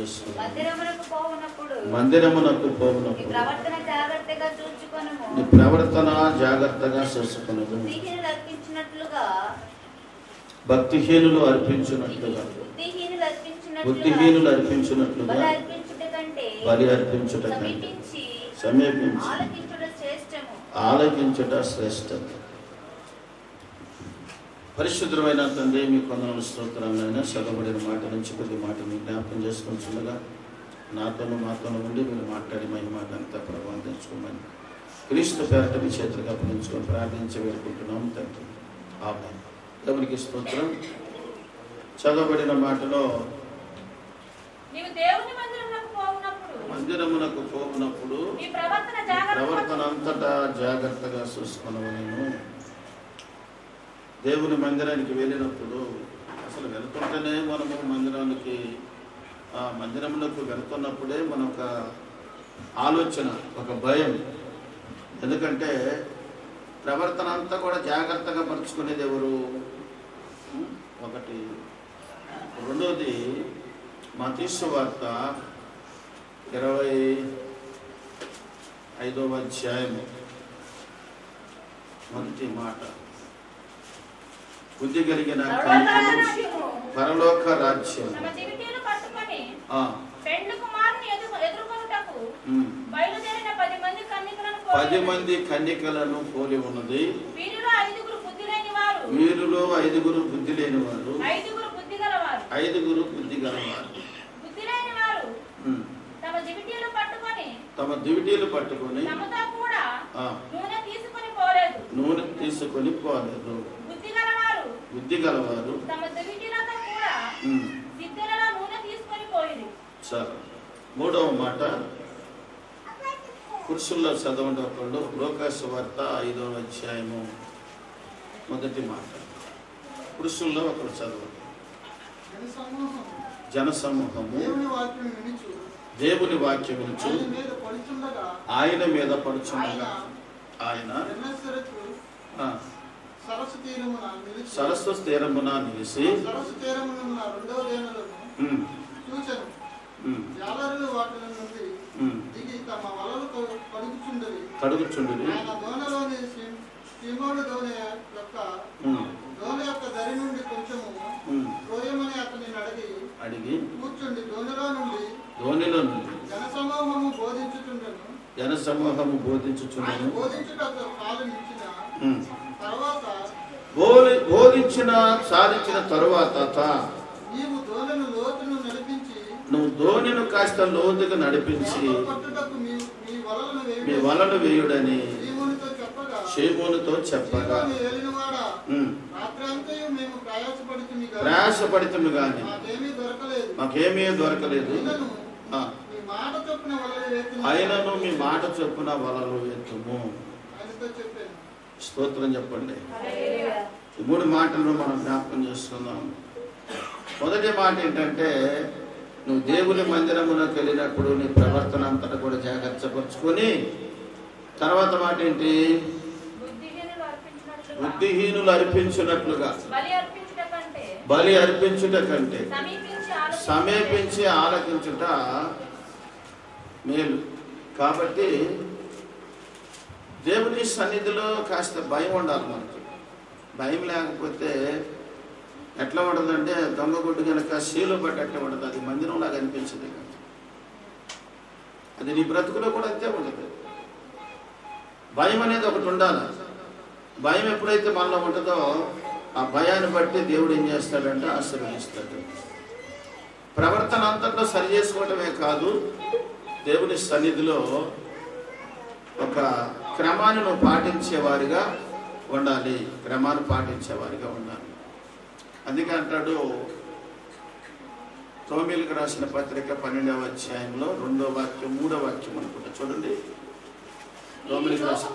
చేసుకున్నాను. మందిరమునకు పోవునప్పుడు నీ ప్రవర్తన జాగ్రత్తగా చూచుకొనుము. నీ ప్రవర్తన జాగ్రత్తగా చూసుకొనుము. భక్తిహీనులు అర్పించినట్లుగా బుద్ధిహీనులు అర్పించినట్లుగా బలి అర్పించుట కంటే సమీపించి ఆలకించుట శ్రేష్టం. పరిశుద్ధమైన తండ్రి, మీ కొందరు స్తోత్రాలైనా చదవబడిన మాట నుంచి కొద్ది మాటను జ్ఞాపకం చేసుకుంటుండగా నాతోనూ మాతోనూ ఉండి మీరు మాట్లాడి మై మాట అంతా ప్రభావం తెచ్చుకోమని క్రీస్తు పేరట మీ చేతులకు అప్పగించుకొని ప్రార్థించి వేడుకుంటున్నాం తండ్రి. ఆమేన్. దేవునికి స్తోత్రం. చదవబడిన మాటలో మందిరమునకు పోవునప్పుడు ప్రవర్తన అంతటా జాగ్రత్తగా చూసుకున్నాను. దేవుని మందిరానికి వెళ్ళినప్పుడు అసలు వెళుతుంటేనే మనము మందిరములకు వెళుతున్నప్పుడే మన ఒక ఆలోచన, ఒక భయం. ఎందుకంటే ప్రవర్తన అంతా కూడా జాగ్రత్తగా పరుచుకునేది ఎవరు? ఒకటి. రెండోది మత్తయి సువార్త 25వ అధ్యాయము మొదటి మాట, బుద్ధి కలిగిన పరలోక రాజ్యం 10 మంది కన్యకలను పోలి ఉన్నది. వీరిలో 5 బుద్ధి లేని వారు, 5 బుద్ధి గలవారు. తమ దివిటీలు పట్టుకొని నూనె తీసుకొని పోలేదు. బుద్ధి గలవారు సరే. మూడవ మాట పురుషుల్లో చదవండి. ఒకళ్ళు లోకాసు వార్త 5వ అధ్యాయము మొదటి మాట. పురుషుల్లో ఒకరు చదవండి. జనసమూహము దేవుని వాక్యం వినుచు ఆయన మీద పడుచుండగా ఆయన సరస్సు తీరమున నిలిచి కడుగుచుండిరి. అడిగి కూర్చుండి ధోనిలో నుండి జనసమూహము బోధించుచుండెను. బోధించిన సాధించిన తరువాత నువ్వు ధోనిను కాస్త లోతుగా నడిపించి మీ వలను వేయుడని షేమోనుతో చెప్పగా ప్రయాసపడితము గాని మాకేమీ దొరకలేదు. ఆయనను మీ మాట చొప్పున వలలు వేతుము. స్తోత్రం చెప్పండి. ఈ 3 మాటలను మనం జ్ఞాపకం చేసుకుందాం. మొదటి మాట ఏంటంటే, నువ్వు దేవుని మందిరమునకు వెళ్ళినప్పుడు నీ ప్రవర్తన అంతటా కూడా జాగ్రత్తపరుచుకొని, తర్వాత మాట ఏంటి? బుద్ధిహీనులు అర్పించినట్లుగా బలి అర్పించుట కంటే సమీపించి ఆలకించుట మేలు. కాబట్టి దేవుని సన్నిధిలో కాస్త భయం ఉండాలి మనకి. భయం లేకపోతే ఎట్లా ఉండదంటే దొంగ గుడ్డు కనుక శీలో పడ్డట్టే ఉండదు. అది మందిరంలాగా అనిపించదు. అది నీ బ్రతుకులో కూడా అంతే ఉండదు. భయం అనేది ఒకటి ఉండాలి. భయం ఎప్పుడైతే మనలో ఉంటుందో ఆ భయాన్ని బట్టి దేవుడు ఏం చేస్తాడంటే ఆశీర్వదిస్తాడు. ప్రవర్తన అంతట్లో సరి చేసుకోవటమే కాదు, దేవుని సన్నిధిలో ఒక క్రమాన్ని నువ్వు పాటించేవారిగా ఉండాలి. క్రమాన్ని పాటించేవారిగా ఉండాలి. అందుకే అంటాడు రోమీయులకు రాసిన పత్రిక 12వ అధ్యాయంలో 2వ వాక్యం 3వ వాక్యం అనుకుంటా చూడండి. రోమీయులకు రాసిన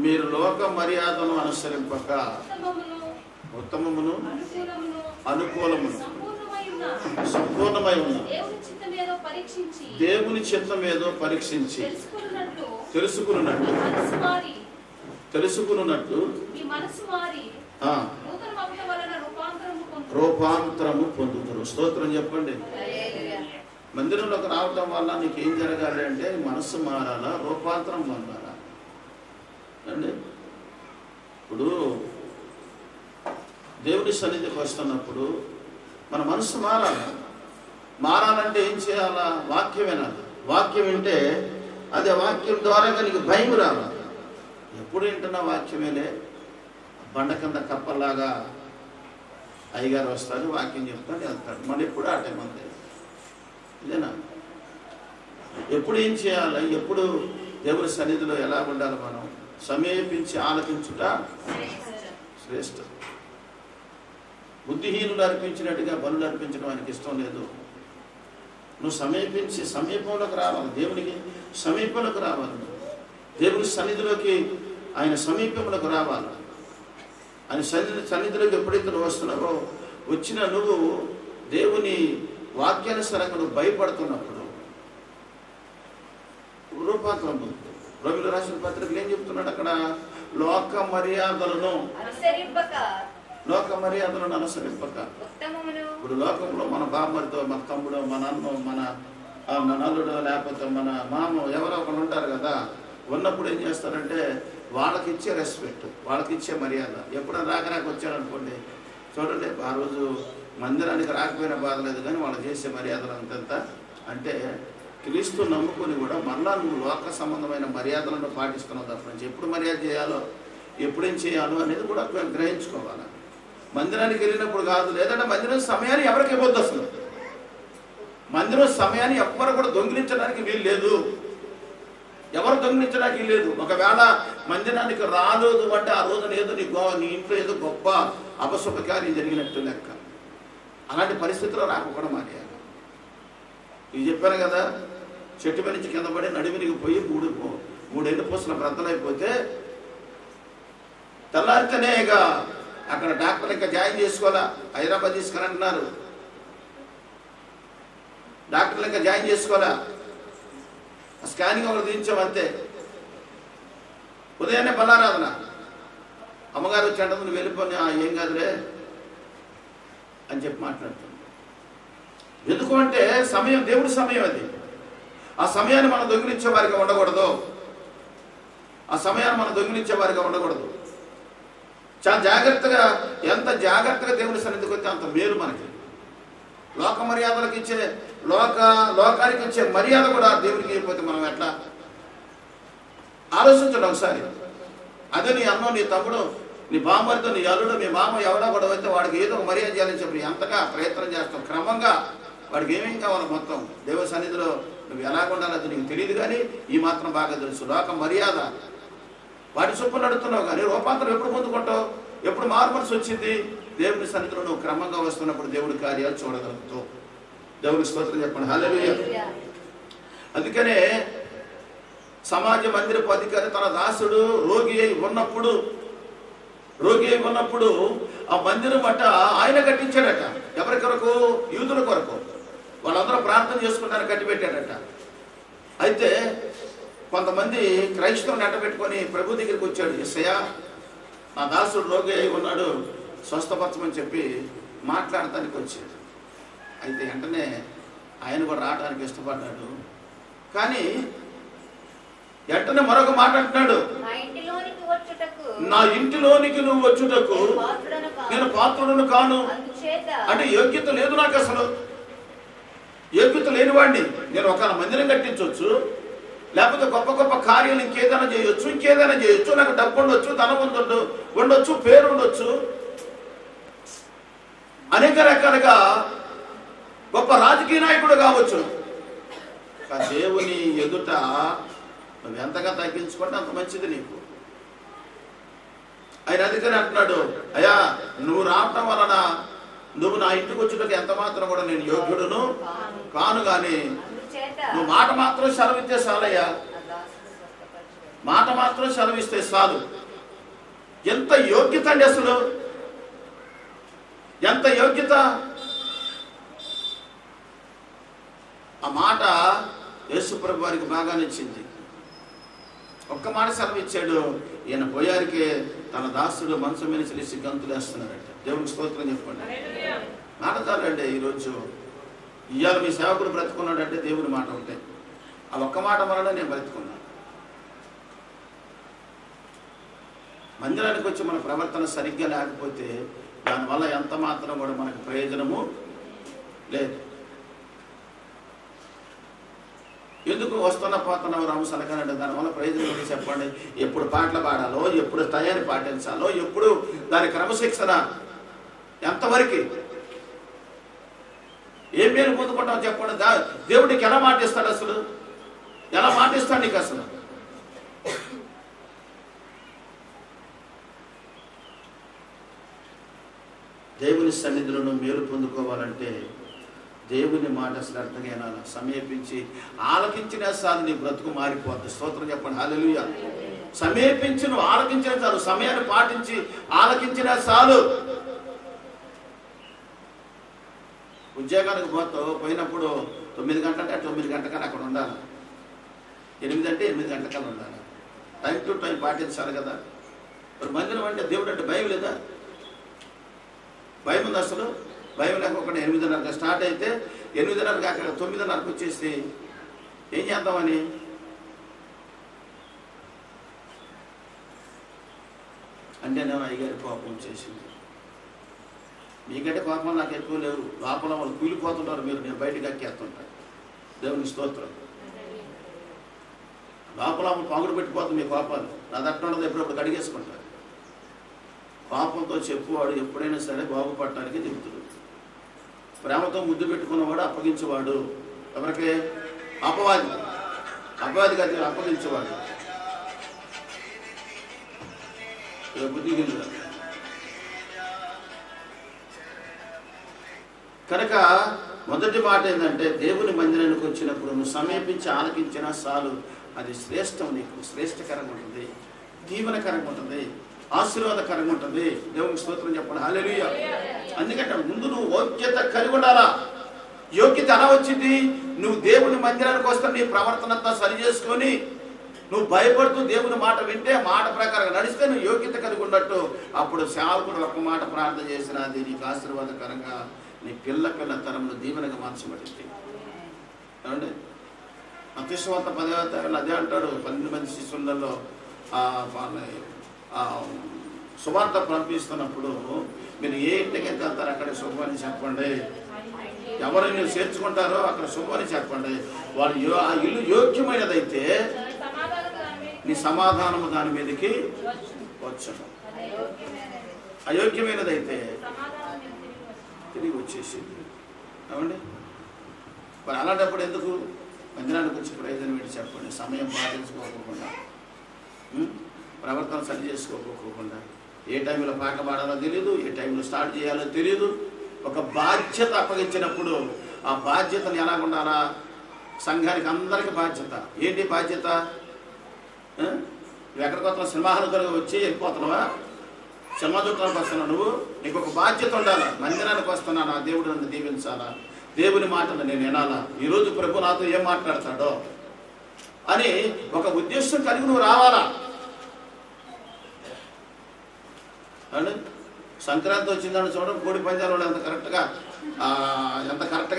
మీరు లోక మర్యాదను అనుసరింపక ఉత్తమమును అనుకూలమును సంపూర్ణమై ఉన్న దేవుని చిత్తం ఏదో పరీక్షించి తెలుసుకున్నట్టు రూపాంతరము పొందుతారు. స్తోత్రం చెప్పండి. మందిరంలోకి రావటం వల్ల నీకు ఏం జరగాలి అంటే మనస్సు మారాలా, రూపాంతరం పొందాలా అండి. ఇప్పుడు దేవుడి సన్నిధికి వస్తున్నప్పుడు మన మనస్సు మారాలంటే ఏం చేయాలా? వాక్యం వినాలి. వాక్యం వింటే అదే వాక్యం ద్వారా నీకు భయం రావాలి. ఎప్పుడు వింటున్నా వాక్యమేలే, బండ కింద కప్పలాగా అయ్యగారు వస్తారు, వాక్యం చెప్తాను వెళ్తాడు, మళ్ళీ ఎప్పుడు ఆ టైం అంతే. ఇదేనా? ఎప్పుడు ఏం చేయాలి? ఎప్పుడు దేవుడి సన్నిధిలో ఎలా ఉండాలి? మనం సమీపించి ఆలకించుట శ్రేష్టం. బుద్ధిహీనులు అర్పించినట్టుగా బలులు అర్పించడం ఆయనకి ఇష్టం లేదు. నువ్వు సమీపంలోకి రావాలి, దేవునికి సమీపంలోకి రావాలి, దేవుని సన్నిధిలోకి, ఆయన సమీపంలోకి రావాలి. ఆయన సన్నిధిలోకి ఎప్పుడైతే నువ్వు వస్తున్నావో, వచ్చిన నువ్వు దేవుని వాక్యానుసారంగా నువ్వు భయపడుతున్నప్పుడు రూపాంతరం పొందుతుంది. రోమిలో రాసిన పత్రికలు ఏం చెప్తున్నాడు అక్కడ? లోక మర్యాదలను అనుసరింపక. ఇప్పుడు లోకంలో మన బామ్మరితో, మన తమ్ముడు, మన అన్న, మన నలుడు, లేకపోతే మన మామ ఎవరో ఒకరు ఉంటారు కదా. ఉన్నప్పుడు ఏం చేస్తారంటే వాళ్ళకి ఇచ్చే రెస్పెక్ట్, వాళ్ళకి ఇచ్చే మర్యాద. ఎప్పుడైనా రాక వచ్చారనుకోండి, చూడండి ఆ రోజు మందిరానికి రాకపోయినా బాధలేదు, కానీ వాళ్ళు చేసే మర్యాదలు అంతంత. అంటే క్రీస్తు నమ్ముకొని కూడా మళ్ళా నువ్వు లోక సంబంధమైన మర్యాదలను పాటిస్తున్నావు తప్ప నుంచి ఎప్పుడు మర్యాద చేయాలో, ఎప్పుడేం చేయాలో అనేది కూడా గ్రహించుకోవాలి. మందిరానికి వెళ్ళినప్పుడు కాదు, లేదంటే మందిరం సమయాన్ని ఎవరికి ఇవ్వద్దు. అసలు మందిరం సమయాన్ని ఎవ్వరు కూడా దొంగిలించడానికి వీలు లేదు. ఎవరు దొంగిలించడానికి లేదు. ఒకవేళ మందిరానికి రాలేదు అంటే ఆ రోజున ఏదో నీ ఇంట్లో ఏదో గొప్ప అపశుభకార్యం జరిగినట్టు లెక్క. అలాంటి పరిస్థితుల్లో రాకుండా మానేయాలి. ఇది చెప్పాను కదా, చెట్టు మీద నుంచి కింద పడి నడిమినికి పోయి మూడేళ్ళు పూసిన బ్రద్దలైపోతే తెల్లారితేనే ఇక అక్కడ డాక్టర్ ఇంకా జాయిన్ చేసుకోవాలా, హైదరాబాద్ తీసుకురంటున్నారు, డాక్టర్లు ఇంకా జాయిన్ చేసుకోవాలా, స్కానింగ్ ఒకటి తీయించామంతే. ఉదయాన్నే బలారాధన, అమ్మగారు వచ్చి అంటే నువ్వు వెళ్ళిపోయి ఏం కాదులే అని చెప్పి మాట్లాడుతుంది. ఎందుకు అంటే సమయం దేవుడి సమయం అది. ఆ సమయాన్ని మనం దొంగిలించే వారిగా ఉండకూడదు. చాలా జాగ్రత్తగా, ఎంత జాగ్రత్తగా దేవుడి సన్నిధికి వస్తే అంత మేలు మనకి. లోక మర్యాదలకు ఇచ్చే లోకానికి ఇచ్చే మర్యాద కూడా దేవుడికి ఇవ్వకపోతే మనం ఎట్లా? ఆలోచించండి ఒకసారి. అదే నీ అన్న, నీ తమ్ముడు, నీ బామ్మరితో, నీ అల్లుడు, మీ మామ ఎవడో కూడా అయితే వాడికి ఏదో ఒక మర్యాద చేయాలని చెప్పి ఎంతగా ప్రయత్నం చేస్తాం. క్రమంగా వాడికి ఏమేం కావాలి మొత్తం దేవుడి సన్నిధిలో నువ్వు ఎలాగుండాలో అది నీకు తెలియదు, కానీ ఈ మాత్రం బాగా తెలుసు. లోక మర్యాద వాటి చొప్పున నడుతున్నావు, కానీ రూపాంతరం ఎప్పుడు పొందుకుంటావు? ఎప్పుడు మారు మనసు వచ్చింది? దేవుని సన్నిధిలో నువ్వు క్రమంగా వస్తున్నప్పుడు దేవుడి కార్యాలు చూడగలుగుతావు. దేవుని స్తోత్రం చెప్పండి. హల్లెలూయా. అందుకనే సమాజ మందిరపు అధికారి తన దాసుడు రోగి అయి ఉన్నప్పుడు ఆ మందిరం అట్ట ఆయన కట్టించాడట. ఎవరి కొరకు? యూదుల కొరకు. వాళ్ళందరూ ప్రార్థన చేసుకుంటారని కట్టిపెట్టాడట. అయితే కొంతమంది క్రైస్తవుని అట్ట పెట్టుకొని ప్రభు దగ్గరికి వచ్చాడు. యేసయ్యా, నా దాసుడు రోగి అయి ఉన్నాడు, స్వస్థపరచమని చెప్పి మాట్లాడటానికి వచ్చాడు. అయితే వెంటనే ఆయన కూడా రావడానికి ఇష్టపడ్డాడు. కానీ వెంటనే మరొక మాట అంటున్నాడు, నా ఇంటిలోనికి నువ్వు వచ్చుటకు నేను పాత్రుడను కాను. అంటే యోగ్యత లేదు నాకు, అసలు యోగ్యత లేనివాడిని. నేను ఒక మందిరం కట్టించవచ్చు, లేకపోతే గొప్ప గొప్ప కార్యాలు ఇంకేదైనా చేయొచ్చు, నాకు డబ్బు ఉండొచ్చు, ధనం ఉండొచ్చు, పేరు ఉండొచ్చు, అనేక రకాలుగా గొప్ప రాజకీయ నాయకుడు కావచ్చు. దేవుని ఎదుట నువ్వు ఎంతగా తగ్గించుకుంటే అంత మంచిది నీకు. ఆయన అందుకని అంటున్నాడు, అయ్యా నువ్వు రావటం వలన నువ్వు నా ఇంటికి వచ్చేటప్పుడు ఎంత మాత్రం కూడా నేను యోగ్యుడును కాను, కానీ నువ్వు మాట మాత్రం సెలవిస్తే చాలయ్యా, మాట మాత్రం సెలవిస్తే చాలు. ఎంత యోగ్యత అండి అసలు, ఎంత యోగ్యత! ఆ మాట యేసు ప్రభు వారికి బాగా నచ్చింది. ఒక్క మాట సెలవు ఇచ్చాడు. ఈయన పోయారికి తన దాసుడు మనసు మీద తెలిసి గంతులు వేస్తున్నారట. దేవునికి స్తోత్రం చెప్పండి. మాట్లాడాలండి. ఈరోజు ఇవాళ మీ సేవకుడు బ్రతుకున్నాడంటే దేవుని మాట ఉంటాయి. ఆ ఒక్క మాట వలన నేను బ్రతుకున్నాను. మందిరానికి వచ్చి మన ప్రవర్తన సరిగ్గా లేకపోతే దానివల్ల ఎంత మాత్రం కూడా మనకు ప్రయోజనము లేదు. ఎందుకు వస్తున్న పోతున్న రామసలకాలంటే దానివల్ల ప్రయోజనం ఏంటి చెప్పండి? ఎప్పుడు పాటలు పాడాలో, ఎప్పుడు తయారీ పాటించాలో, ఎప్పుడు దాని క్రమశిక్షణ ఎంతవరకు ఏం మేలు పొందుకుంటాం చెప్పండి? దేవుడికి ఎలా మాటిస్తాడు? అసలు ఎలా మాటిస్తాడు నీకు? అసలు దేవుని సన్నిధిలో మేలు పొందుకోవాలంటే దేవుని మాట శ్రద్ధగా వినాలి. సమీపించి ఆలకించిన చాలు నీ బ్రతుకు మారిపోద్ది. స్తోత్రం చెప్పండి. హల్లెలూయా. సమీపించి నువ్వు ఆలకించిన చాలు, సమయాన్ని పాటించి ఆలకించిన చాలు. ఉద్యోగానికి పోయినప్పుడు 9 గంటలంటే 9 గంటలకన్నా అక్కడ ఉండాలి. 8 అంటే 8 గంటలకన్నా ఉండాలి. టైం టు టైం పాటించాలి కదా. మరి మందిరం అంటే దేవుడు అంటే భయం లేదా? భయం ఉంది అసలు? భయం లేకుండా 8:30 స్టార్ట్ అయితే 8:30 అక్కడ 9:30 వచ్చేసి ఏం చేద్దామని అంటే నేను అయ్యగారి కోపం చేసింది. మీకంటే కోపం నాకు ఎక్కువ లేవు. లోపల వాళ్ళు కూలిపోతుంటారు, మీరు నేను బయటకు ఎక్కేస్తుంటాను. దేవుని స్తోత్రం. లోపల పొగడు పెట్టిపోతుంది మీ కోపాలు. నా దట్టం ఉండదు, ఎప్పుడప్పుడు కడిగేసుకుంటారు. కోపంతో చెప్పువాడు ఎప్పుడైనా సరే బాగుపడటానికి చెబుతాడు. ప్రేమతో ముద్దు పెట్టుకున్నవాడు అప్పగించేవాడు. ఎవరికి? అపవాది. అపవాది కాదు, అప్పగించేవాడు. బుద్ధి కనుక మొదటి మాట ఏంటంటే దేవుని మందిరానికి వచ్చినప్పుడు నువ్వు సమీపించి ఆలకించినా చాలు. అది శ్రేష్టం, నీకు శ్రేష్టకరంగా ఉంటుంది, దీవెనకరంగా ఉంటుంది, ఆశీర్వాదకరంగా ఉంటుంది. దేవునికి స్తోత్రం చెప్పండి. హల్లెలూయా. అందుకంటే ముందు నువ్వు యోగ్యత కలిగి ఉండాలా. యోగ్యత ఎలా వచ్చింది? నువ్వు దేవుని మందిరానికి వస్తే నీ ప్రవర్తన అంతా సరి చేసుకొని నువ్వు భయపడుతూ దేవుని మాట వింటే, మాట ప్రకారం నడిస్తే నువ్వు యోగ్యత కలిగి ఉన్నట్టు. అప్పుడు సేవకుడు ఒక్క మాట ప్రార్థన చేసిన అది నీకు ఆశీర్వాదకరంగా నీ పిల్ల తరంలో దీవెనగా మార్చబడింది. ఏమండి? అతిశ్వంత 10వ తరగతిలో అదే అంటాడు. 12 మంది శిష్యులలో సువార్త పంపిస్తున్నప్పుడు మీరు ఏ ఇంటికి వెళ్తారు అక్కడ శుభమని చెప్పండి. ఎవరు మీరు చేర్చుకుంటారో అక్కడ శుభమని చెప్పండి. వాళ్ళు ఆ ఇల్లు యోగ్యమైనదైతే నీ సమాధానము దాని మీదకి వచ్చను. అయోగ్యమైనదైతే తిరిగి వచ్చేసింది. ఏమండి? మరి అలాంటప్పుడు ఎందుకు మందిరానికి వచ్చి ప్రయోజనం ఏంటి చెప్పండి? సమయం పాటించుకోకుండా, ప్రవర్తన సరి చేసుకోకపోకుండా, ఏ టైంలో పాట పాడాలో తెలియదు, ఏ టైంలో స్టార్ట్ చేయాలో తెలియదు. ఒక బాధ్యత అప్పగించినప్పుడు ఆ బాధ్యతను ఎలా ఉండాలా? సంఘానికి అందరికీ బాధ్యత. ఏంటి బాధ్యత? నువ్వు ఎక్కడికి వస్తున్నావు? సింహాసనం వచ్చి వెళ్ళిపోతున్నావా? సింహదూతానికి వస్తున్నావు నువ్వు? నీకు ఒక బాధ్యత ఉండాలా. మందిరానికి వస్తున్నా, నా దేవుడు నన్ను దీవించాలా, దేవుని మాటను నేను వినాలా, ఈరోజు ప్రభు నాతో ఏం మాట్లాడతాడో అని ఒక ఉద్దేశం కలిగి నువ్వు రావాలా. అండి, సంక్రాంతి వచ్చిందని చూడండి, కోడి పందాల వాళ్ళు ఎంత కరెక్ట్గా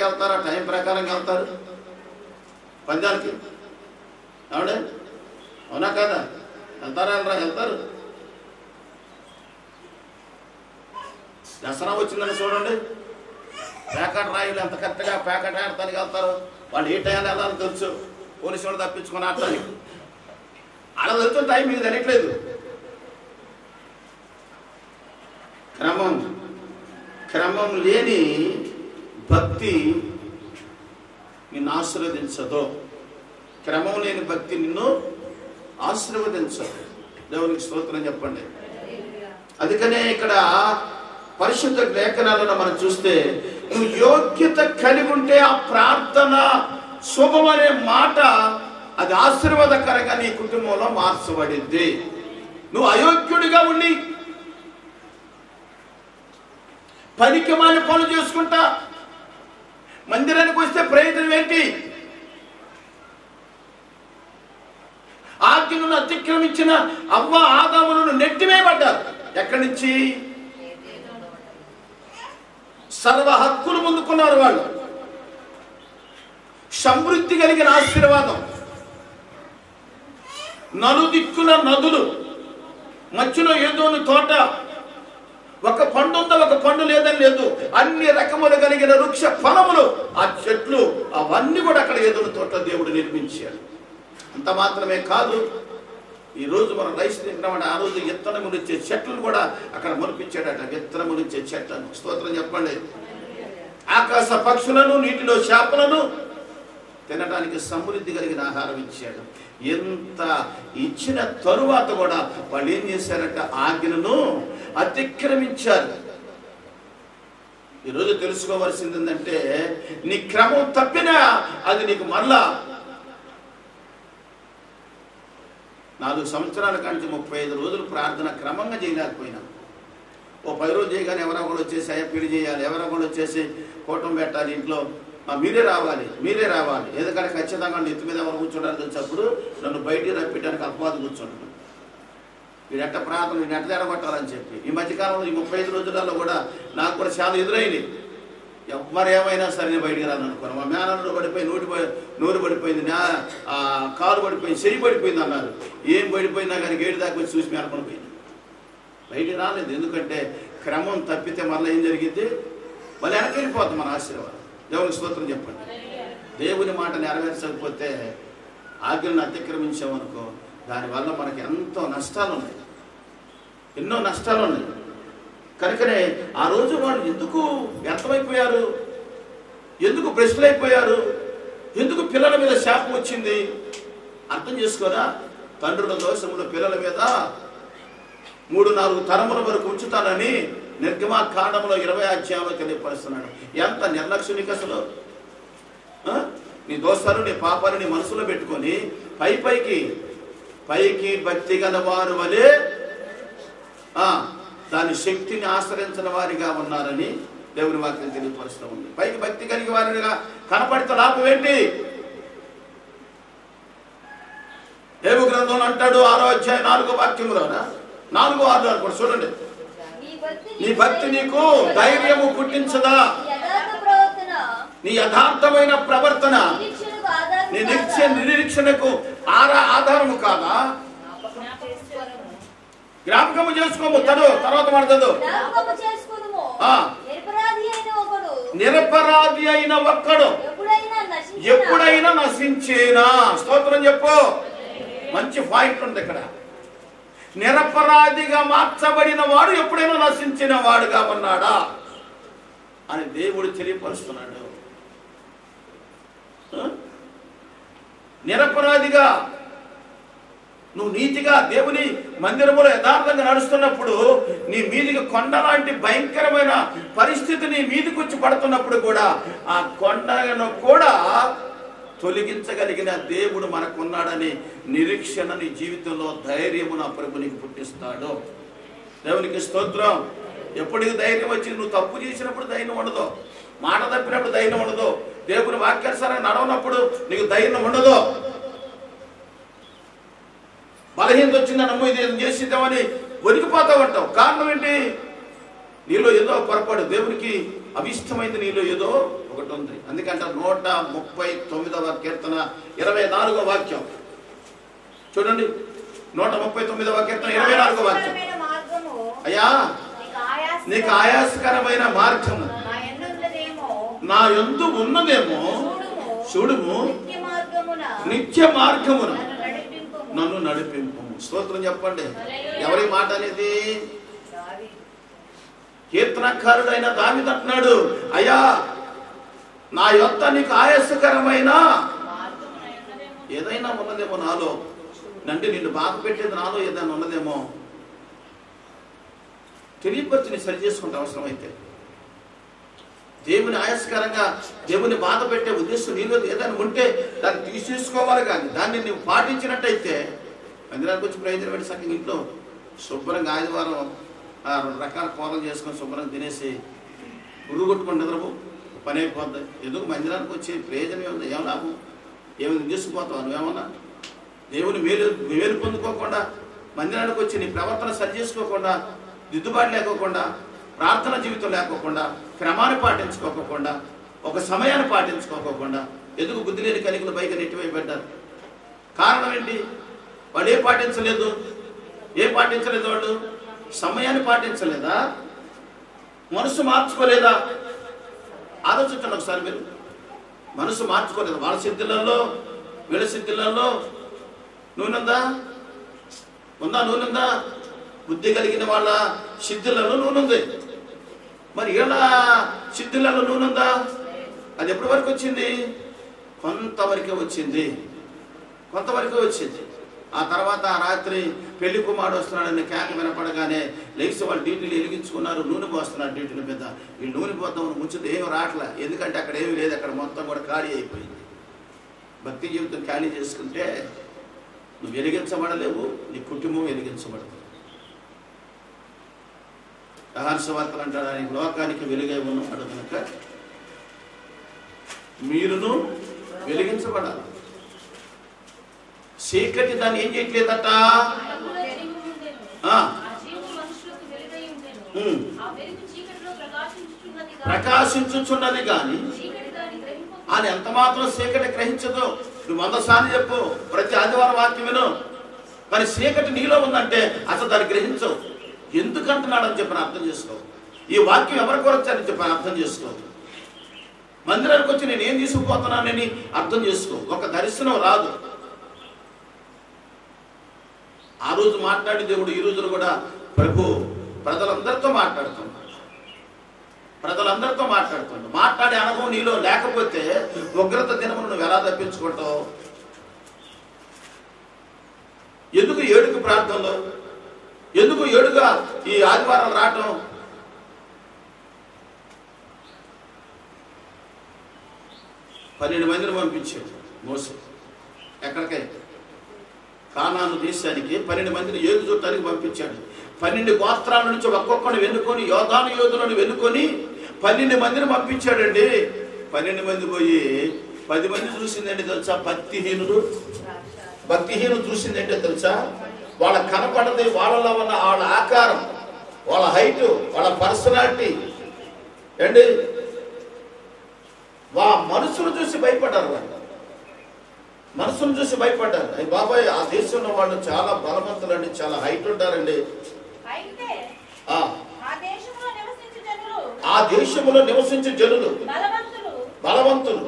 వెళ్తారు, టైం ప్రకారంగా వెళ్తారు పందాలకి. అవునే? అవునా కదా? వెళ్తారా? వెళ్తారు. దసరా వచ్చిందని చూడండి, ప్యాకెట్ రాయిలు ఎంత కరెక్ట్గా ప్యాకెట్ ఆడటానికి వెళ్తారు. వాళ్ళు ఏ టైంలో వెళ్ళాలని తెలుసు. పోలీసు వాళ్ళు తప్పించుకొని ఆడటానికి అలా వెళ్తున్న టైం మీకు తెలియట్లేదు. క్రమం లేని భక్తి నిన్ను ఆశీర్వదించదు. క్రమం లేని భక్తి నిన్ను ఆశీర్వదించదు. దేవునికి స్తోత్రం చెప్పండి. అందుకనే ఇక్కడ పరిశుద్ధ లేఖనాలను మనం చూస్తే, నువ్వు యోగ్యత కలిగి ఉంటే ఆ ప్రార్థన శుభం అనే మాట అది ఆశీర్వాదకరంగా నీ కుటుంబంలో మార్చబడింది. నువ్వు అయోగ్యుడిగా ఉండి పనికిమాలిన పనులు చేసుకుంటా మందిరానికి వస్తే ప్రయోజనం ఏంటి? ఆజ్ఞను అతిక్రమించిన అవ్వ ఆదాములను నెట్టివేయబడ్డారు. ఎక్కడి నుంచి? సర్వ హక్కులు ముందుకున్నారు వాళ్ళు. సమృద్ధి కలిగిన ఆశీర్వాదం, నలుదిక్కుల నదులు, మధ్యలో ఏదోని తోట, ఒక పండు ఉందా ఒక పండు లేదని లేదు, అన్ని రకములు కలిగిన వృక్ష ఫలములు, ఆ చెట్లు అవన్నీ కూడా అక్కడ ఏదోని తోట దేవుడు నిర్మించాడు. అంత మాత్రమే కాదు, ఈరోజు మనం రైస్ తింటామంటే ఆ రోజు విత్తనమునిచ్చే చెట్లను కూడా అక్కడ మొలిపించాడట. విత్తనమునిచ్చే చెట్లను, స్తోత్రం చెప్పండి. ఆకాశ పక్షులను, నీటిలో చేపలను తినడానికి సమృద్ధి కలిగిన ఆహారం ఇచ్చాడు. ఎంత ఇచ్చిన తరువాత కూడా వాళ్ళు ఏం చేశారంటే ఆజ్ఞను అతిక్రమించారు. ఈరోజు తెలుసుకోవాల్సింది ఏంటంటే, నీ క్రమం తప్పినా అది నీకు మళ్ళా 4 సంవత్సరాల కంటే 35 రోజులు ప్రార్థన క్రమంగా చేయలేకపోయినా, ఓ 10 రోజులు చేయగానే ఎవరో కూడా వచ్చేసి అయ్యా పిడి చేయాలి, ఎవరో కూడా వచ్చేసి కూటం పెట్టాలి, ఇంట్లో మీరే రావాలి ఎందుకంటే ఖచ్చితంగా నెత్తి మీద ఎవరు కూర్చోడానికి వచ్చినప్పుడు నన్ను బయటికి రప్పించడానికి అపవాదం కూర్చుంటాను. వీడు ఎట్ట ప్రార్థన, వీడు ఎట్ట ఎడగొట్టాలని చెప్పి ఈ మధ్యకాలంలో ఈ 35 రోజులలో కూడా నాకు కూడా చాలా ఎదురైంది. ఎవరు ఏమైనా సరే నేను బయటికి రాను అనుకోను. మా మేనల్లో పడిపోయి నూరు పడిపోయింది, కాలు పడిపోయింది, చెయ్యి పడిపోయింది అన్నారు. ఏం పడిపోయిందా కానీ గేటు దాకా వచ్చి చూసి మేనకొని పోయింది, బయటికి రాలేదు. ఎందుకంటే క్రమం తప్పితే మళ్ళీ ఏం జరిగింది, మళ్ళీ వెనక్కి వెళ్ళిపోతుంది మన ఆశీర్వాదం. దేవుని స్తోత్రం చెప్పండి. దేవుని మాట నెరవేర్చకపోతే, ఆజ్ఞలను అతిక్రమించామనుకో, దానివల్ల మనకి ఎంతో నష్టాలు ఉన్నాయి, ఎన్నో నష్టాలు ఉన్నాయి. కనుకనే ఆ రోజు వాళ్ళు ఎందుకు వ్యర్థమైపోయారు, ఎందుకు భ్రష్టులైపోయారు, ఎందుకు పిల్లల మీద శాపం వచ్చింది అర్థం చేసుకోరా. తండ్రుల దోషములు పిల్లల మీద 3-4 తరముల వరకు ఉంచుతానని నిర్గమాకాండంలో 20వ అధ్యాయంలో తెలియపరుస్తున్నాడు. ఎంత నిర్లక్ష్యునికి అసలు. నీ దోషాలు నీ పాపాలు నీ మనసులో పెట్టుకొని పైకి భక్తి గల వారు వలె దాని శక్తిని ఆశ్రయించిన వారిగా ఉన్నారని దేవుని వాక్యం తెలియపరుస్తూ ఉంది. పైకి భక్తి కలిగి వారిగా కనపడితే లాభం ఏంటి? ఏబు గ్రంథంలో అంటాడు 6వ అధ్యాయం 4వ వాక్యంలో 4-6 కూడా చూడండి. నీ భక్తి నీకు ధైర్యము పుట్టించదా, నీ యథార్థమైన ప్రవర్తన నీ నిరీక్షణకు ఆధారము కాదా? జ్ఞాపకము చేసుకోము. తర్వాత మాట్లాడదు. నిరపరాధి అయిన ఒక్కడు ఎప్పుడైనా నశించేనా? స్తోత్రం చెప్పు. మంచి పాయింట్ ఉంది ఇక్కడ. నిరపరాధిగా మార్చబడిన వాడు ఎప్పుడైనా నశించిన వాడుగా ఉన్నాడా అని దేవుడు తెలియపరుస్తున్నాడు. నిరపరాధిగా నువ్వు నీతిగా దేవుని మందిరములో యథార్థంగా నడుస్తున్నప్పుడు, నీ మీదికి కొండ లాంటి భయంకరమైన పరిస్థితి నీ మీదికి వచ్చి పడుతున్నప్పుడు కూడా ఆ కొండను కూడా తొలగించగలిగిన దేవుడు మనకున్నాడని నిరీక్షణ నీ జీవితంలో ధైర్యము నా ప్రభు నీకు పుట్టిస్తాడు. దేవునికి స్తోత్రం. ఎప్పటికి ధైర్యం వచ్చి నువ్వు తప్పు చేసినప్పుడు ధైర్యం ఉండదు, మాట తప్పినప్పుడు ధైర్యం ఉండదు, దేవుని వాక్యానుసారంగా నడవనప్పుడు నీకు ధైర్యం ఉండదు. బలహీనత వచ్చిందన్నమో ఇది చేసిద్దామని వణికిపోతా ఉంటావు. కారణం ఏంటి? నీలో ఏదో పొరపాటు, దేవునికి అభిష్టమైంది నీలో ఏదో ఒకటి ఉంది. అందుకంటే 139వ కీర్తన 24వ వాక్యం చూడండి. 139వ కీర్తన 24వ వాక్యం. అయ్యా నీకు ఆయాసకరమైన మార్గము నా యందు ఉన్నదేమో చూడుము, నిత్య మార్గమున నన్ను నడిపింపు. స్తోత్రం చెప్పండి. ఎవరి మాట అనేది? కీర్తనకారుడైన దావీదు అంటున్నాడు, అయ్యా నా యొద్ద నీకు ఆయాసకరమైన ఏదైనా ఉన్నదేమో నాలో, అంటే నిన్ను బాధ పెట్టేది నాలో ఏదైనా ఉన్నదేమో తెలియపరిచి సరి చేసుకుంటే అవసరమైతే. దేవుని ఆయాసకరంగా దేవుని బాధ పెట్టే ఉద్దేశం నీలో ఏదైనా ఉంటే దాన్ని తీసేసుకోవాలి. కానీ దాన్ని నువ్వు పాటించినట్టయితే మందిరానికి వచ్చి ప్రయోజనం పెట్టి సగం ఇంట్లో శుభ్రంగా ఆదివారం 2 రకాల కూరలు చేసుకొని శుభ్రంగా తినేసి ఉరుగు కొట్టుకుని నిద్రపో, పని అయిపోద్ది. ఎందుకు మందిరానికి వచ్చి ప్రయోజనం ఏముంది? ఏం లాభం? ఏమైనా తీసుకుపోతావు నువ్వేమన్నా? దేవుని వేలు పొందుకోకుండా, మందిరానికి వచ్చి నీ ప్రవర్తన సరి చేసుకోకుండా, దిద్దుబాటు లేకోకుండా, ప్రార్థన జీవితం లేకోకుండా, క్రమాన్ని పాటించుకోకుండా, ఒక సమయాన్ని పాటించుకోకుండా ఎందుకు బుద్ధి లేని కనికలు బయట నెట్టివేయబడ్డారు? కారణం ఏంటి? వాళ్ళు ఏం పాటించలేదు వాళ్ళు? సమయాన్ని పాటించలేదా? మనసు మార్చుకోలేదా? ఆలోచించండి ఒకసారి మీరు. మనసు మార్చుకోలేదు. వాళ్ళ సిద్ధులలో వీళ్ళ సిద్ధులలో నూనె ఉందా? బుద్ధి కలిగిన వాళ్ళ సిద్ధులలో నూనె ఉంది. మరి వీళ్ళ సిద్ధులలో నూనె ఉందా? అది ఎప్పటి వరకు వచ్చింది? కొంతవరకే వచ్చింది. ఆ తర్వాత ఆ రాత్రి పెళ్లి కుమారుడు వస్తున్నాడని కేక వినపడగానే లేచి వాళ్ళు డ్యూటీలు వెలిగించుకున్నారు. నూనె పోస్తున్నారు డ్యూటీల మీద. ఈ నూనె పోతామని ముంచితే ఏమి రావట్లే. ఎందుకంటే అక్కడ ఏమి లేదు, అక్కడ మొత్తం కూడా ఖాళీ అయిపోయింది. భక్తి జీవితం ఖాళీ చేసుకుంటే నువ్వు వెలిగించబడలేవు, నీ కుటుంబం వెలిగించబడదు. రహస్యవార్తలు అంటారు, ఆయన లోకానికి వెలుగై ఉన్నాడు కనుక మీరును వెలిగించబడాలి. చీకటి దాన్ని ఏం చేయట్లేదట, ప్రకాశించుచున్నది కానీ ఆయన ఎంత మాత్రం చీకటి గ్రహించదు. నువ్వు 100 సార్లు చెప్పు, ప్రతి ఆదివారం వాక్యం విను, కానీ చీకటి నీలో ఉందంటే అసలు దాన్ని గ్రహించవు. ఎందుకంటున్నాడని చెప్పని అర్థం చేసుకో. ఈ వాక్యం ఎవరి కొరొచ్చారని చెప్పని అర్థం చేసుకో. మందిరానికి వచ్చి నేను ఏం తీసుకుపోతున్నానని అర్థం చేసుకో. ఒక దర్శనం రాదు. ఆ రోజు మాట్లాడి దేవుడు ఈ రోజున కూడా ప్రభు ప్రజలందరితో మాట్లాడుతున్నాడు. మాట్లాడే అనుభవం నీలో లేకపోతే ఉగ్రత దినమును నువ్వు ఎలా తప్పించుకుంటావు? ఎందుకు ఏడుగు ప్రార్థనలో, ఎందుకు ఏడుగా ఈ ఆదివారం రావటం? పన్నెండు మందిని పంపించాడు మోసే. ఎక్కడికైతే కానాను దేశానికి 12 మందిని ఏగు చూడటానికి పంపించాడు. 12 గోత్రాల నుంచి ఒక్కొక్కరిని వెన్నుకొని, యోధులను వెన్నుకొని 12 మందిని పంపించాడండి. 12 మంది పోయి 10 మంది చూసిందంటే తెలుసా? భక్తిహీనుడు చూసిందంటే తెలుసా? వాళ్ళ కనపడది, వాళ్ళలో ఉన్న వాళ్ళ ఆకారం, వాళ్ళ హైట్, వాళ్ళ పర్సనాలిటీ అండి. మనసును చూసి భయపడ్డారు. అయ్యి బాబాయ్, ఆ దేశంలో వాళ్ళు చాలా బలవంతులండి, చాలా హైట్ ఉంటారండి. ఆ దేశంలో నివసించే జనులు బలవంతులు,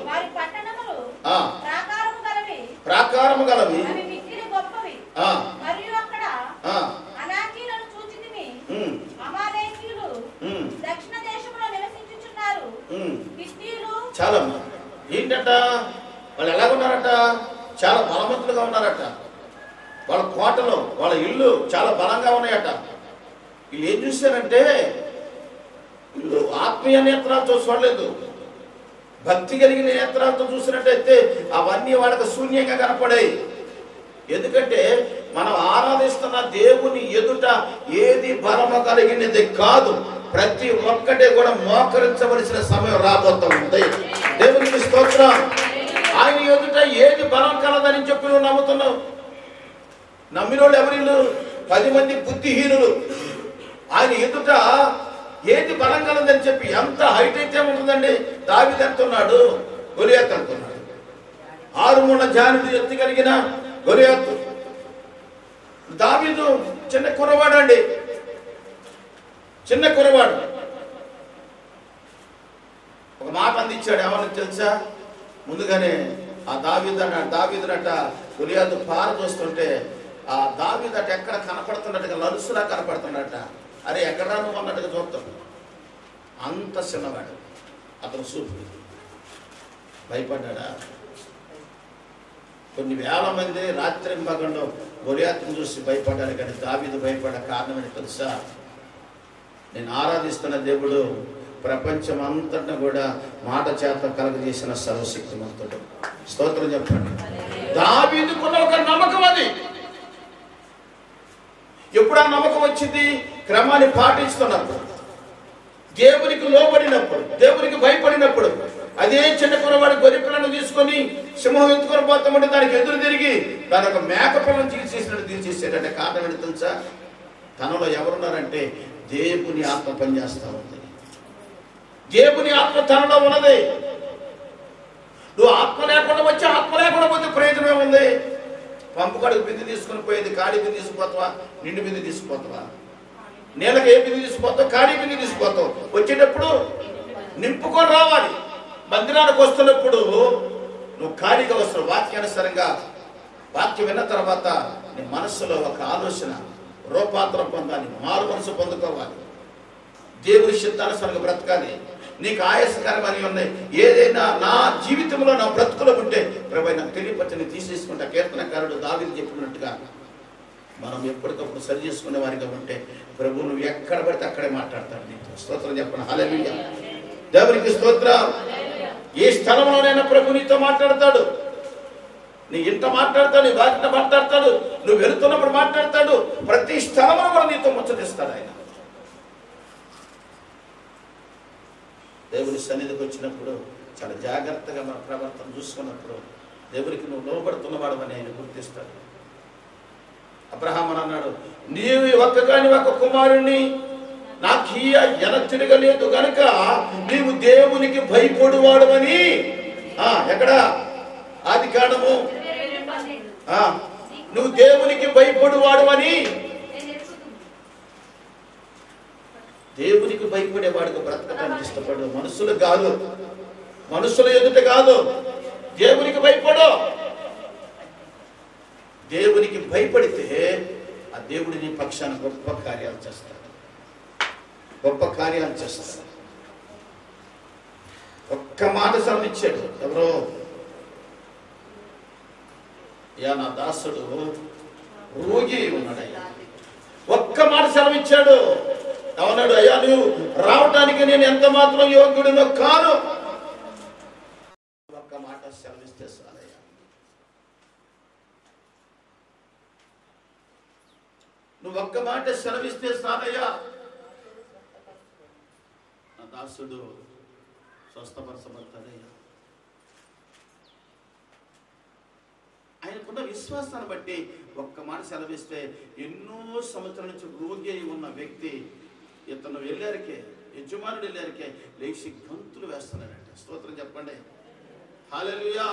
ప్రాకారము గలవి. చాలా ఏంటంట, వాళ్ళు ఎలాగున్నారట? చాలా బలవంతులుగా ఉన్నారట. వాళ్ళ కోటలు, వాళ్ళ ఇల్లు చాలా బలంగా ఉన్నాయట. వీళ్ళు ఏం చూశారంటే, వీళ్ళు ఆత్మీయ నేత్రాలతో చూడలేదు, భక్తి కలిగిన నేత్రాలతో చూసినట్టయితే అవన్నీ వాళ్ళకి శూన్యంగా కనపడాయి. ఎందుకంటే మనం ఆరాధిస్తున్న దేవుని ఎదుట ఏది బలము కలిగినది కాదు, ప్రతి ఒక్కటి కూడా మోకరించవలసిన సమయం రాబోతుంది. దేవునికి స్తోత్రం. ఆయన ఎదుట ఏది బలం కలదని చెప్పి నువ్వు నమ్ముతున్నావు. నమ్మిన వాళ్ళు ఎవరిల్లు? 10 మంది బుద్ధిహీనులు. ఆయన ఎదుట ఏది బలం కలదని చెప్పి, ఎంత హైట్ అయితే ఉంటుందండి. దావీదు ఎంత ఉన్నాడు? గొలియాతు ఎంత ఉన్నాడు? 6 మూల జానుడు ఎత్తు కలిగిన గొలియాతు. దావీదు చిన్న కుర్రవాడు అండి, చిన్న కుర్రవాడు. ఒక మాట అందించాడు, ఏమని తెలుసా? ముందుగానే ఆ దావీదునట గొలియాతు పార చూస్తుంటే ఆ దావీదట ఎక్కడ కనపడుతున్నట్టుగా లలుసులా కనపడుతున్నట్ట. అరే ఎక్కడా నువ్వు అన్నట్టుగా చూస్తాడు. అంత చిన్నవాడు అతను. చూపు భయపడ్డా? కొన్ని వేల మంది రాత్రి భాగంలో గొలియాతును చూసి భయపడ్డారు, కానీ దావీదు భయపడ్డ కారణం ఏంటి తెలుసా? నేను ఆరాధిస్తున్న దేవుడు ప్రపంచం అంతటా కూడా మాట చేత కలగజేసిన సర్వశక్తిమంతుడు. స్తోత్రం చెప్పండి. దావీదుకున్న ఒక నమ్మకం అది. ఎప్పుడు ఆ నమ్మకం వచ్చింది? క్రమాన్ని పాటిస్తున్నప్పుడు, దేవునికి లోబడినప్పుడు, దేవునికి భయపడినప్పుడు. అదే చిన్న కురవాడి గొర్రె పిల్లను తీసుకొని సింహం ఎత్తుకొని పోతామంటే దానికి ఎదురు తిరిగి దాని ఒక మేక పిల్లను తీసేసినట్టు తీసేసాడంటే కారణం ఏంటి తెలుసా? తనలో ఎవరున్నారంటే దేవుని ఆత్మ పనిచేస్తా ఉంది. దేవుని ఆత్మ తనలో ఉన్నది. నువ్వు ఆత్మ లేకుండా వచ్చి ఆత్మ లేకుండా పోతే ప్రయోజనం ఉంది. పంపు కడుగు బింది తీసుకుని పోయేది ఖాళీ బింది తీసుకుపోతావా, నిండు బింది తీసుకుపోతావా? నీళ్ళకి ఏ బింది తీసుకుపోతావు, ఖాళీ బింది తీసుకుపోతావు. వచ్చేటప్పుడు నింపుకొని రావాలి. మందిరానికి వస్తున్నప్పుడు నువ్వు ఖాళీగా వస్తావు. వాక్యానుసారంగా వాక్యం విన్న తర్వాత నీ మనస్సులో ఒక ఆలోచన రూపాంతరం పొందాలి, మారు మనసు పొందుకోవాలి, దేవుని చిత్తానుసారంగా బ్రతకాలి. నీకు ఆయాసకరమని ఉన్నాయి ఏదైనా నా జీవితంలో నా బ్రతుకులో ఉంటే ప్రభు నాకు తెలియపచ్చని తీసేసుకుంటా. కీర్తనకారుడు దావీదు చెప్పినట్టుగా మనం ఎప్పటికప్పుడు సరి చేసుకునే వారిగా ఉంటే ప్రభు నువ్వు ఎక్కడ పడితే అక్కడే మాట్లాడతాడు నీతో. స్తోత్రం చెప్పండి. హల్లెలూయా. దేవునికి స్తోత్రం. ఏ స్థలంలోనైనా ప్రభు నీతో మాట్లాడతాడు. నీ ఇంట మాట్లాడతాడు, నీ వాకిట మాట్లాడతాడు, నువ్వు వెళుతున్నప్పుడు మాట్లాడతాడు. ప్రతి స్థలంలో కూడా నీతో ముచ్చటిస్తాడు ఆయన. దేవుని సన్నిధికి వచ్చినప్పుడు చాలా జాగ్రత్తగా మన ప్రవర్తన చూసుకున్నప్పుడు దేవునికి నువ్వు లోబడుతున్నవాడు అని ఆయన గుర్తిస్తాడు. అబ్రహాము అన్నాడు, నీవు ఒక్క కుమారుణ్ణి నాకు ఎన తిరగలేదు గనుక నీవు దేవునికి భయపడువాడు అని. ఎక్కడ? ఆదికాండము. నువ్వు దేవునికి భయపడువాడు అని. దేవునికి భయపడేవాడికి బ్రతకడానికి ఇష్టపడు. మనుషులు కాదు, మనుషుల ఎదుట కాదు. దేవునికి భయపడు. దేవునికి భయపడితే ఆ దేవుడి నీ పక్షాన గొప్ప కార్యాలు చేస్తాడు, గొప్ప కార్యాలు చేస్తాడు. ఒక్క మాట సెలవిచ్చాడు. ఎవరో అయ్యా నా దాసుడు రోగి ఉన్నాడయ్యా. ఒక్క మాట సెలవిచ్చాడు. అవునాడు, అయ్యా నువ్వు రావటానికి నేను ఎంత మాత్రం యోగ్యుడినో కాను. ఒక్క మాట సెలవిస్తే చాలయ్యా. నువ్వు ఒక్క మాట సెలవిస్తే చాలయ్యా. నా దాసుడు స్వస్థపరచబడతాడయ్యా. ఆయనకున్న విశ్వాసాన్ని బట్టి ఒక్క మాట సెలవిస్తే ఎన్నో సంవత్సరాల నుంచి రోగి అయి ఉన్న వ్యక్తి ఇతను వెళ్ళారికే, యజమానుడు వెళ్ళారికే లేచి గంతులు వేస్తున్నాడంట. స్తోత్రం చెప్పండి. హల్లెలూయా.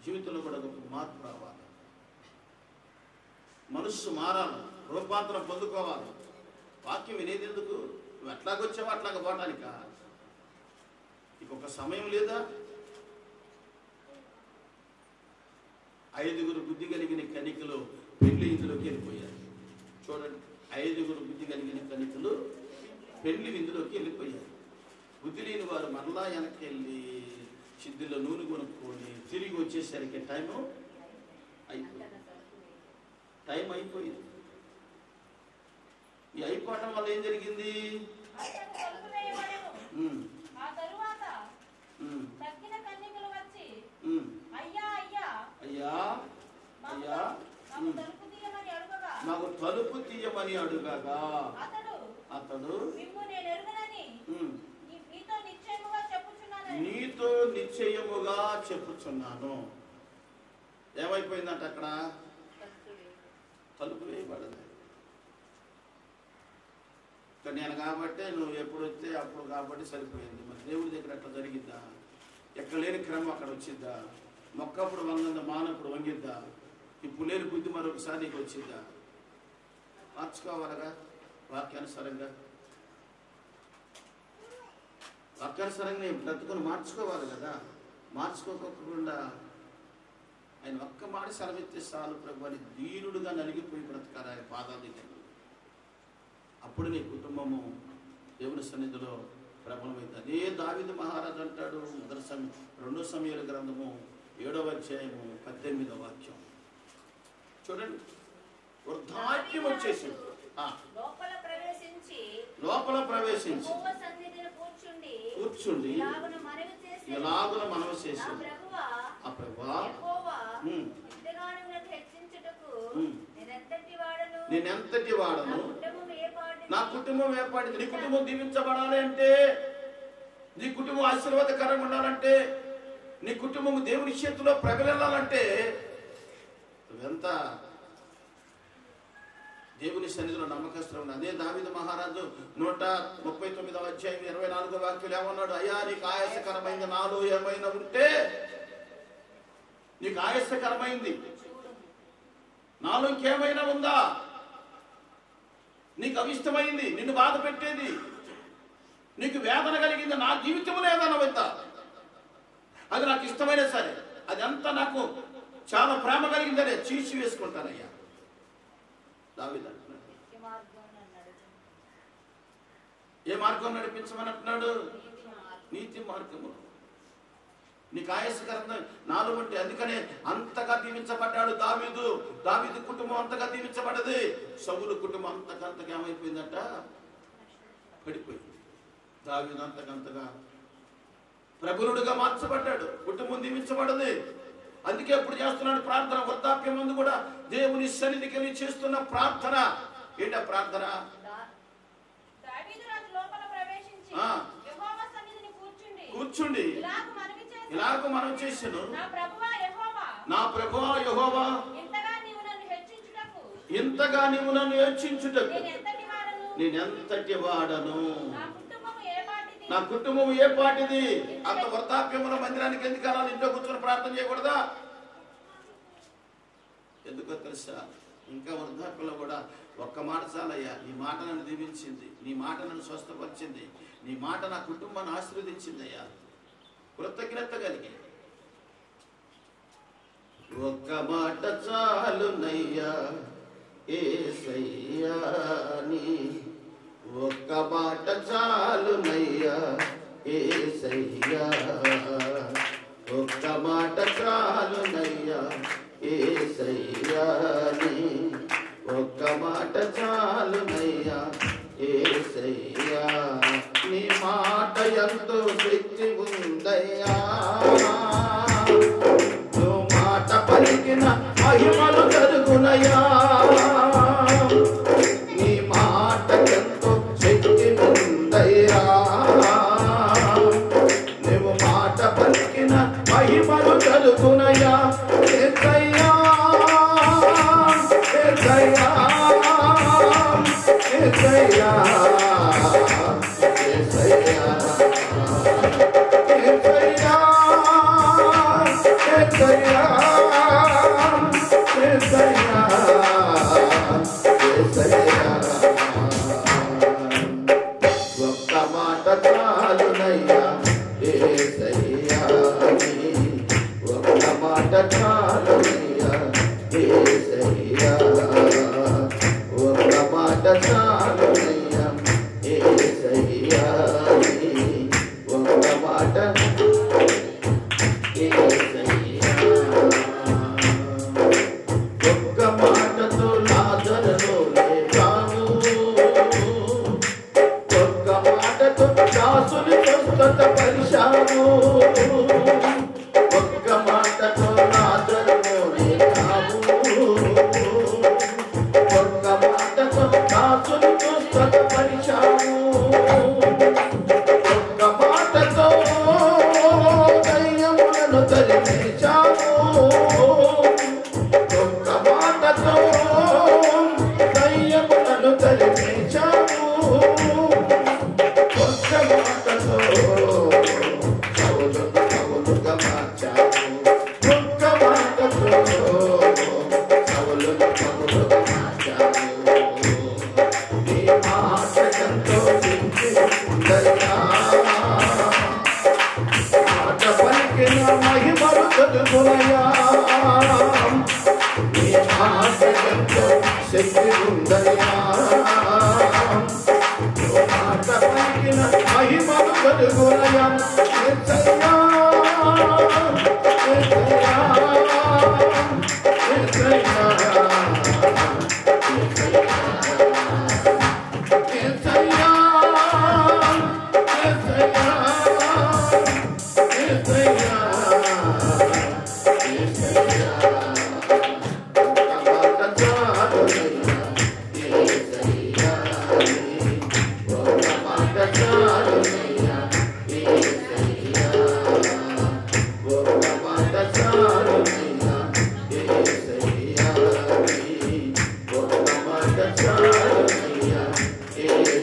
జీవితంలో కూడా ఒక మార్పు రావాలి, మనస్సు మారాలి, రూపాంతరం పొందుకోవాలి. వాక్యం వినేది ఎందుకు? నువ్వు ఎట్లాగొచ్చావో అట్లాగ పోవటానిక? ఇంకొక సమయం లేదా? 5 బుద్ధి కలిగిన కనికలు పెళ్లి ఇందులోకి వెళ్ళిపోయారు. చూడండి, 5 బుద్ధి కలిగిన కనికలు పెళ్లి విందులోకి వెళ్ళిపోయారు. బుద్ధి లేని వారు మరలా వెనక్కి వెళ్ళి సిద్ధిలో నూనె కొనుక్కొని తిరిగి వచ్చేసరికి టైం అయిపోయింది. ఈ అయిపోవటం వల్ల ఏం జరిగింది? అయ్యా అయ్యా నాకు తలుపు తీయమని అడుగగా అతడు నీతో నిశ్చయముగా చెప్పుచున్నాను. ఏమైపోయిందంట అక్కడ? తలుపు వేయబడదు. నేను కాబట్టి నువ్వు ఎప్పుడు వస్తే అప్పుడు కాబట్టి సరిపోయింది. మరి దేవుడి దగ్గర అట్లా జరిగిద్దా? ఎక్కడ లేని క్రమం అక్కడ వచ్చిద్దా? మొక్కప్పుడు వంగంద మానప్పుడు వంగిద్దా? ఇప్పుడు లేని బుద్ధి మరొకసారి నీకు వచ్చిద్దా? మార్చుకోవాలగా వాక్యానుసారంగా. వాక్యానుసారంగా నేను బ్రతుకుని మార్చుకోవాలి కదా. మార్చుకోకుండా ఆయన ఒక్క మాట సెలవిస్తే చాలు ప్రభు అని దీనుడుగా నలిగిపోయి బ్రతకాలి ఆయన పాదాల దగ్గర. అప్పుడు నీ కుటుంబము దేవుని సన్నిధిలో ప్రబలమైంది. అదే దావీదు మహారాజు అంటాడు, 2 సమూయేలు గ్రంథము 7వ అధ్యాయము 18వ వాక్యం చూడండి. వృద్ధాప్యం వచ్చేసి లోపల ప్రవేశించి కూర్చుండి ఎలాగున మనవి చేసి ఆ ప్రభువా నేనెంతటి వాడను, నా కుటుంబం ఏర్పడింది. నీ కుటుంబం దీవించబడాలి అంటే నీ కుటుంబం ఆశీర్వాదకరంగా ఉండాలంటే, నీ కుటుంబం దేవుని చేతిలో ప్రబలెల్లాలంటే నువ్వెంత దేవుని సన్నిధిలో నమ్మకస్తులు. అదే దావీదు మహారాజు 139వ అధ్యాయం 24వ వాక్యం ఏమన్నాడు? అయ్యా, నీకు ఆయాసకరమైంది నాలో ఏమైనా ఉంటే, నీకు ఆయాసకరమైంది నాలో ఇంకేమైనా ఉందా, నీకు అవిష్టమైంది, నిన్ను బాధ పెట్టేది, నీకు వేదన కలిగింది నా జీవితంలో ఏదైనా ఉందా, అది నాకు ఇష్టమైనా సరే, అది అంతా నాకు చాలా ప్రేమ కలిగిందనే చీల్చి వేసుకుంటానయ్యా. దావీదు అంటున్నాడు. ఏ మార్గం నడిపించమని అంటున్నాడు? నీతి మార్గము. నీకు ఆయాసకరంగా నాలో ఉంటే, అందుకనే అంతగా దీవించబడ్డాడు దావీదు. దావీదు కుటుంబం అంతగా దీవించబడ్డది. సౌలు కుటుంబం అంతకంతగా ఏమైపోయిందట? పడిపోయింది. దావీదు అంతకంతగా ప్రబలుడుగా మార్చబడ్డాడు. కుటుంబం దీవించబడ్డది. అందుకే ఇప్పుడు చేస్తున్నాడు ప్రార్థన. వృద్ధాప్యం ముందు కూడా దేవుని సన్నిధికి వెళ్ళి చేస్తున్న ప్రార్థన. ఏంటా ప్రార్థన? కూర్చుండి ఇలాగ మనం చేసాను, నా ప్రభువా యెహోవా, ఇంతగా నీవు నన్ను హెచ్చించుటకు నేనెంతటి వాడను, నా కుటుంబం ఏ పాటిది. అంత వృద్ధాప్యములో మందిరానికి ఎందుకు వెళ్ళాలి? ఇంట్లో కూర్చొని ప్రార్థన చేయకూడదా? ఎందుకో తెలుసా? ఇంకా వృద్ధాప్యంలో కూడా ఒక్క మాట చాలయ్యా, నీ మాట నన్ను దీవించింది, నీ మాట నన్ను స్వస్థపరిచింది, నీ మాట నా కుటుంబాన్ని ఆశీర్వదించిందయ్యా, కృతజ్ఞత కలిగి ఒక్క మాట చాలునయ్యా యేసయ్యా, నీ ఒక్క మాట చాలునయ్యా యేసయ్యా, ఒక్క మాట చాలునయ్యా యేసయ్యా, నీ ఒక్క మాట చాలునయ్యా యేసయ్యా, నీ మాట ఎంతో శక్తి ఉందయ్యా, నువ్వు మాట పలికిన మహిమలు జరుగునయ్యా, నీ మాట ఎంతో శక్తి ఉందయ్యా, నువ్వు మాట పలికిన మహిమలు జరుగునయ్యా. యేసయ్యా యేసయ్యా యేసయ్యా యేసయ్యా యేసయ్యా యేసయ్యా యేసయ్యా యేసయ్యా, ఒక్క మాట చాలునయ్యా యేసయ్యా, ఒక్క మాట చాలునయ్యా యేసయ్యా, ఒక్క మాట చాలునయ్యా యేసయ్యా, ఒక్క మాట యేసయ్యా, ఒక్క మాటతో లాజరును లేపావు, ఒక్క మాటతో దాసుని స్వస్థతపరిచావు, ఒక్క మాటతో లాజరును లేపావు, ఒక్క మాటతో దాసుని స్వస్థతపరిచావు, ఒక్క మాటతో దయ్యములను తరిమేశావు, ఒక్క మాటతో దయ్యములను తరిమేశావు, ఒక్క మాటతో సౌలుగా మార్చావు, ఒక్క మాటతో సౌలుగా మార్చావు, నీ మాట ఎంతో శక్తి ఉందయ్యా, మాట పలికిన మహిమలు చదువునయ్యా, నీ మాట ఎంతో శక్తి ఉందయ్యా, మాట పలికిన మహిమలు చదువునయ్యా. యేసయ్యా యేసయ్యా యేసయ్యా యేసయ్యా యేసయ్యా యేసయ్యా యేసయ్యా, ఒక్క మాట చాలునయ్యా యేసయ్యా, ఒక్క మాట చాలునయ్యా యేసయ్యా, జయ